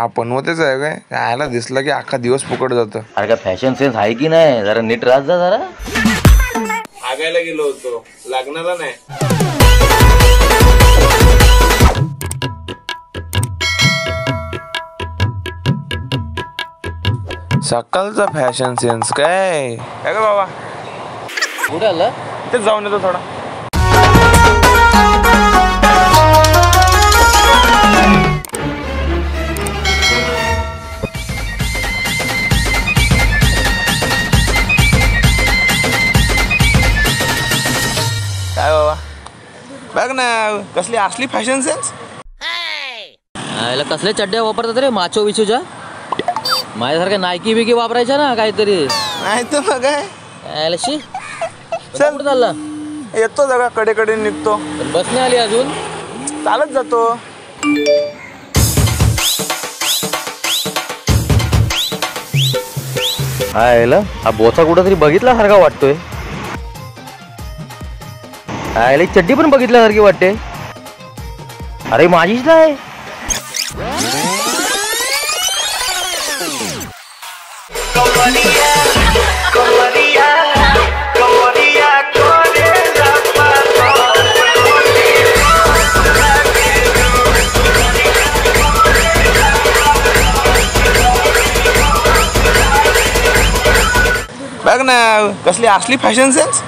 आपण होतेच आहे काय यायला दिसलं की अख्खा दिवस फुकट जातो. अरे का फॅशन सेन्स आहे की नाही? जरा नीट राहत जा जरा. आगायला गेलो होतो लग्नाला नाही. सकाळचा फॅशन सेन्स काय का बाबा? कुठे आला? ते जाऊन येतो थोडा. काय बाबा बघ ना कसली असली फॅशन सेन्स. याला कसले चड्ड्या वापरतात रे माचो विचूच्या? माझ्यासारख्या नायकी बिकी वापरायच्या ना काहीतरी. नाही तर मग काय याला शी चल कुठं चालला? येतो जगा कडे निघतो. बस नाही आली अजून? चालत जातो. हा बोचा कुठं तरी बघितल्यासारखा वाटतोय. याला चड्डी पण बघितल्यासारखी वाटते. अरे माझीच नाही. बघ ना कसली असली फॅशन सेन्स.